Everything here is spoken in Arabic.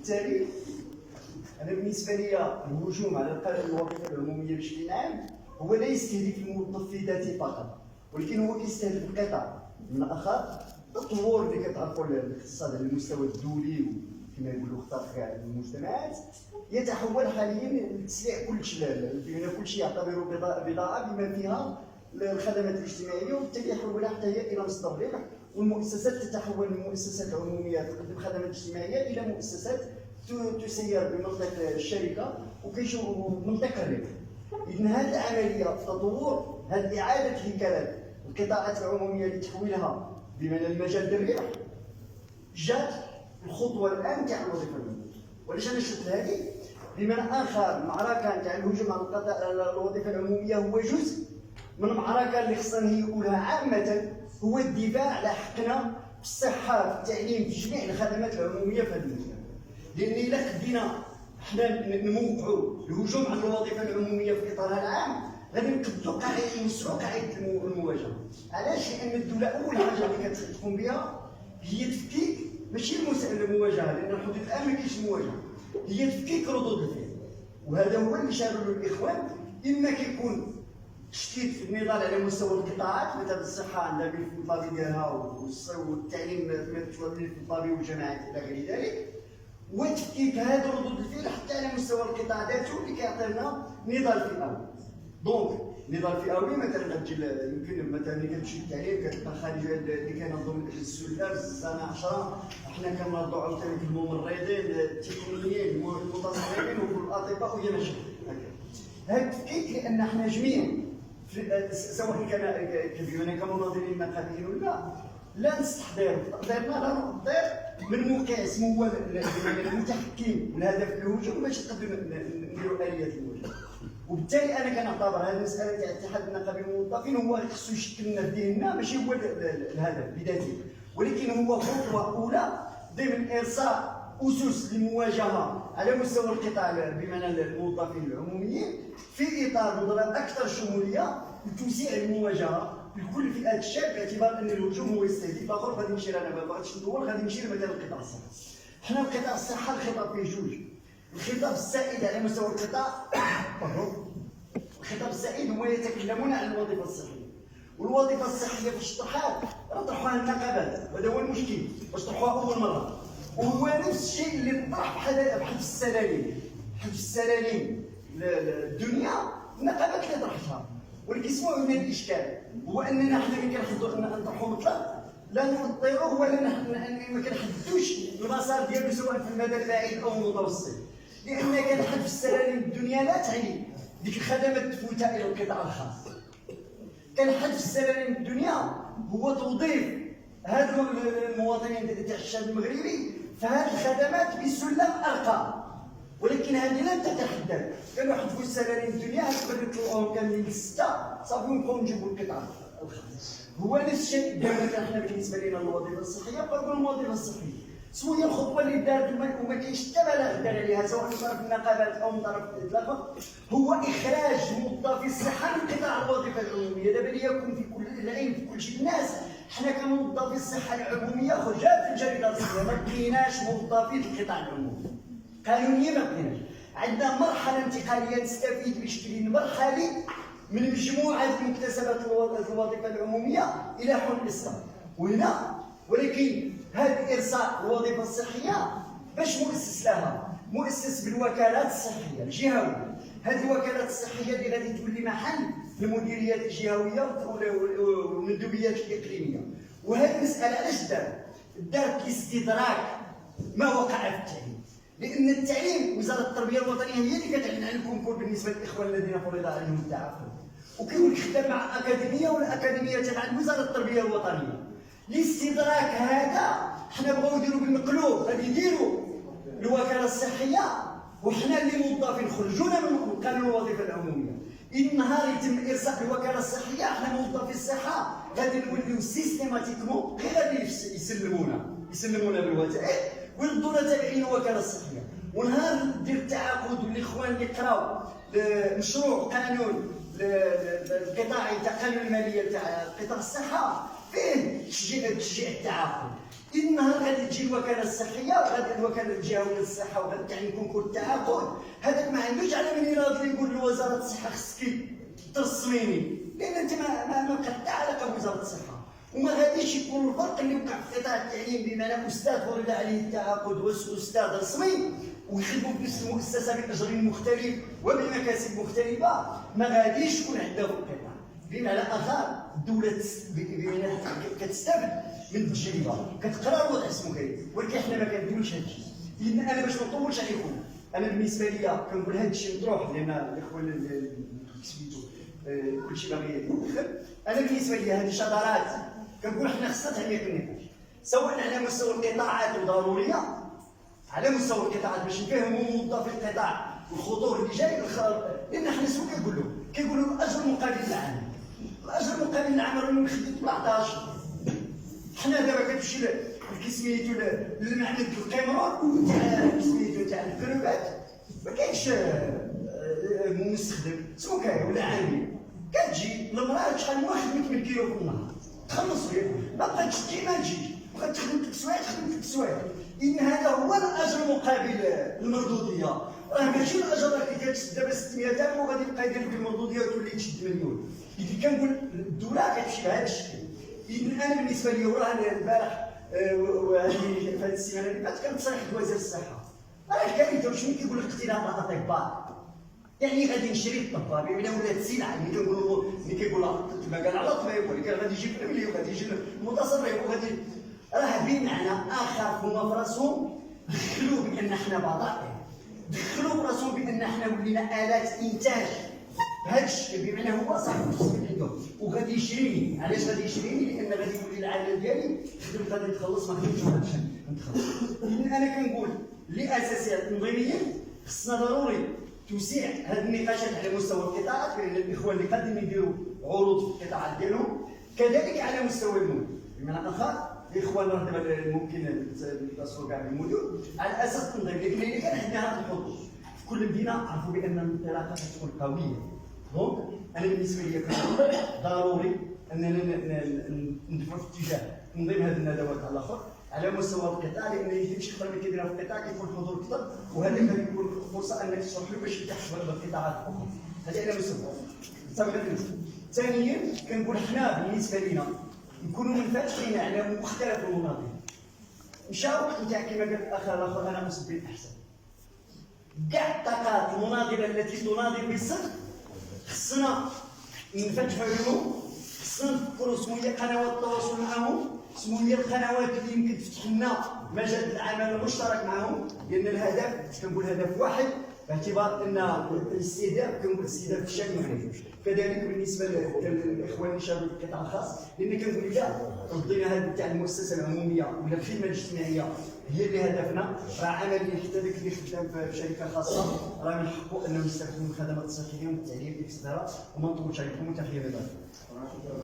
وبالتالي انا بالنسبه لي الهجوم على الوظيفه العموميه بشكل عام هو لا يستهدف الموظف في ذاته فقط، ولكن هو كيستهدف القطاع من اخر. التطور اللي كتعرفوا الاقتصاد على المستوى الدولي وكما يقولوا خطر كاع المجتمعات يتحول حاليا لتسريع كلشي، بان كلشي يعتبر بضاعه بما فيها الخدمات الاجتماعيه، وبالتالي يحولها حتى هي الى مصدر ربح، والمؤسسات تتحول من مؤسسات عموميه تقدم خدمات اجتماعيه الى مؤسسات تسير بمنطق الشركه وكيشوفوا منطق الربح. اذا هذه العمليه تطور، هذه اعاده هيكله القطاعات العموميه لتحويلها بمعنى المجال للربح، جات الخطوه الان تاع الوظيفه العموميه. وعلاش انا شفت هذه؟ بمعنى اخر المعركه تاع الهجوم على الوظيفه العموميه هو جزء من معركه اللي خصنا نقولها عامه، هو الدفاع على حقنا في الصحه، في التعليم، في جميع الخدمات العموميه في هذه المدينه. لان الا خدينا حنا نوقعوا الهجوم على الوظيفه العموميه في اطارها العام غادي نقدروا نوسعوا قاعده المواجهه. علاش؟ لان الدوله اول حاجه اللي كتقوم بها هي تفكيك، ماشي المواجهه، لان الحدود الان ما كاينش مواجهه، هي تفكيك ردود الفعل. وهذا هو اللي شاروا له الاخوان، اما كيكون تشتيت في النضال على مستوى القطاعات، مثلا الصحه عندها بالفضلابي ديالها والتعليم بالفضلابي والجامعات الى غير ذلك، وتفكيك هذه ردود الفعل حتى على مستوى القطاع ذاته اللي كيعطينا نضال فئوي. دونك نضال فئوي مثلا يمكن مثلا ملي كتمشي للتعليم كتلقى خارج اللي كينظموا الاجهزه السلال السنه 10 حنا كنرضوا عاوتاني الممرضين التقنيين المتصرفين والاطباء وهي ماشي هكا. هذا التفكيك لان حنا جميع سواء كان كمناظرين نقابيين ولا لا نستحضر تقديرنا لا نقدر من موقع اسمه هو المتحكم والهدف الهجوم باش نقدروا نديروا اليات المواجهه. وبالتالي انا كنعتبر هذه المساله تاع الاتحاد النقابي للموظفين هو خصو يشكل لنا في ذهننا، ماشي هو الهدف بذاته، ولكن هو خطوه اولى ضمن ارساء اسس للمواجهه على مستوى القطاع بمعنى الموظفين العموميين في اطار نظره اكثر شموليه لتوسيع المواجهه لكل فئات الشعب، باعتبار ان الهجوم هو يستهدف اخر. غادي نمشي انا ما بغيتش ندور، غادي نمشي لمثلا القطاع الصحي. حنا القطاع الصحه الخطاب فيه جوج، الخطاب السائد على مستوى القطاع الخطاب السائد هو يتكلمون عن الوظيفه الصحيه، والوظيفه الصحيه باش تطرحها طرحوها النقابات، وهذا هو المشكل باش طرحوها اول مره. وهو نفس الشيء اللي طرح بحال في السلالم، بحال في السلالم الدنيا النقابات اللي طرحتها. ولكن اسمعوا من الاشكال هو اننا حنا ملي كنحضروا نطرحوا مطلق لا نطيروه ولا ما كنحددوش المسار ديالو سواء في المدى البعيد او المتوسط، لان كنحد في السلالم الدنيا لا تعني ديك الخدمات تفوتها الى القطاع الخاص. كنحد في السلالم الدنيا هو توظيف هادو المواطنين تاع الشعب المغربي فهاد الخدمات بسلم ارقى، ولكن هذه لن تتحدد. كانوا يحطوا السلالم الدنيا تقدر يطلعوهم كاملين للسته صافي ونبقاو نجيبوا القطاع الخاص. هو نفس الشيء دابا حنا بالنسبه لنا الوظيفه الصحيه قربوا الوظيفه الصحيه. شنو هي الخطوه اللي دارت وما كاينش حتى بلاغ دار عليها سواء من طرف النقابات او من طرف الاخر، هو اخراج موظفي الصحه من قطاع الوظيفه العموميه. دابا ليكن في كل العلم في كل شيء الناس حنا كموظفي الصحه العموميه خرجت في الجريده الرسميه ما بقيناش موظفي القطاع العمومي قانونيا، ما بقيناش. عندنا مرحله انتقاليه نستفيد بشكل مرحلي من مجموعه مكتسبات الوظيفه العموميه الى حل الاصلاح. وهنا ولكن هذا ارساء الوظيفه الصحيه باش مؤسس لها، مؤسس بالوكالات الصحيه الجهويه. هذه الوكالات الصحيه اللي غادي تولي محل المديريات الجهويه والمندوبيات الاقليميه. وهذه المساله علاش دارت لاستدراك ما وقع في التعليم، لان التعليم وزاره التربيه الوطنيه هي اللي كتعلن عن الكونكور بالنسبه للاخوان الذين فرض عليهم التعاقد، وكيكون خدام مع اكاديميه والاكاديميه تبع وزاره التربيه الوطنيه. الاستدراك هذا حنا بغاو يديروا بالمقلوب، غادي يديروا الوكاله الصحيه وحنا اللي موظفين خرجونا من قانون الوظيفه العموميه. إن نهار يتم ارساء الوكاله الصحيه حنا موظفي الصحه غادي نوليو سيستيماتيكمون غير غادي يسلمونا بالوثائق ويردونا تابعين الوكاله الصحيه. ونهار دير التعاقد والاخوان اللي قراو مشروع قانون القطاعي تاع قانون الماليه تاع قطاع الصحه فيه تشجيع التعاقد. النهار غادي تجي الوكاله الصحيه وغادي الوكاله الجهويه للصحه وغادي يعني يكون كل التعاقد، هذاك ما عندوش على من يناضل يقول لوزاره الصحه خصك تصميمي، لان انت ما قطع علاقه بوزاره الصحه. وما غاديش يكون الفرق اللي وقع في قطاع التعليم بمعنى استاذ فرض عليه التعاقد واستاذ رسمي ويخدموا في نفس المؤسسه باجر مختلف وبمكاسب مختلفه، ما غاديش يكون عنده في القطاع. بمعنى اخر الدوله كتستافد من التجربه، كتقرا الوضع اسمه كاين، ولكن حنا ما كنديروش هذا الشيء. لان انا باش ما نطولش عليكم، انا بالنسبه لي كنقول هذا الشيء مطروح لان الاخوان سميتو كلشي باغي يدخل. انا بالنسبه لي هذه الشطارات كنقول حنا خصنا تهنئه النقاش، سواء على مستوى القطاعات الضروريه، على مستوى القطاعات باش نفهموا موظفي القطاع والخطور اللي جاي لان حنا شنو كيقولوا الاجر مقابل العمل. الاجر مقابل العمل رانا نخدموا 17. حنا دابا كتمشي سميتو للمعمل القمرون تاع سميتو تاع الكروبات ما كاينش مستخدم اسمو كاين ولا عامل، كتجي المراه شحال من واحد 8 كيلو في النهار تخلص فيه، ما بقاتش تجي ما تجيش، بقات تخدم 3 سوايع تخدم 3 سوايع. إن هذا هو الاجر مقابل المردوديه، راه ماشي الاجر اللي كتشد دابا 600,000 وغادي يبقى يدير لك المردوديه وتولي تشد مليون. إذا كنقول الدوله كتمشي بهذا الشكل. إذا انا بالنسبه لي وراه البارح وهذه هذه السيمانه اللي فاتت كانت تصريح وزير الصحه، راه كارثه. وشنو كيقول لك اختلاف الاطباء؟ يعني غادي نشري الطباب بمعنى ولات السلعه اللي كنقولوا اللي كيقول ما قال على الطبيب، ولكن غادي يجي في المليون وغادي يجي المتصرف وغادي راه بمعنى اخر هما في راسهم دخلوا بان حنا بضائع، دخلوا في راسهم بان حنا ولينا الات انتاج بهذا الشكل، بمعنى هو صاحب التصميم عنده وغادي يشريني. علاش غادي يشريني؟ لان غادي يولي العمل ديالي خدمت غادي نتخلص، ما خدمتش ما غاديش نتخلص. اذا انا كنقول لاساسيات تنظيميه خصنا ضروري توسيع هذه النقاشات على مستوى القطاعات، لان الاخوان اللي قادرين يديروا عروض في القطاعات ديالهم، كذلك على مستوى المدن. بمعنى اخر الاخوان راه دابا ممكن يتصلوا كاع بالمدن على اساس التنظيم، لكن الا كان عندنا هذا الحضور في كل مدينه عرفوا بان الانطلاقه تكون قويه. دونك انا بالنسبه لي كنقول ضروري اننا ندفعوا في اتجاه تنظيم هذه الندوات على الاخر على مستوى القطاع، لان اللي يمشي اكثر من كيديرها في القطاع كيكون الحضور اكثر، وهذا كيكون فرصه انك تشرح له باش يتحسب بالقطاعات الاخرى. هذا على مستوى ثانيا كنقول حنا بالنسبه لنا نكونوا منفتحين على مختلف المناظر. مشى وقت نتاع كما قال الاخ الاخر انا مسبب الاحسن، كاع الطاقات المناضله التي تناضل بصدق خصنا نفتحوا لهم، خصنا نفكروا شنو هي قنوات التواصل معهم، شنو هي القنوات اللي يمكن تفتح لنا مجال العمل المشترك معهم، لان الهدف كنقول هدف واحد باعتبار ان الاستهداف كنقول استهداف الشامل. كذلك بالنسبه للاخوان اللي شاركوا في القطاع الخاص، لان كنقول الا ردينا هذا تاع المؤسسه العموميه ولا الخدمه الاجتماعيه هي اللي هدفنا، راه عمليا حتى داك اللي خدام في شركه خاصه راه من حقه انه يستافد من الخدمات الصحيه والتعليم اكسترا. وما نطولش عليكم وتحيه لله.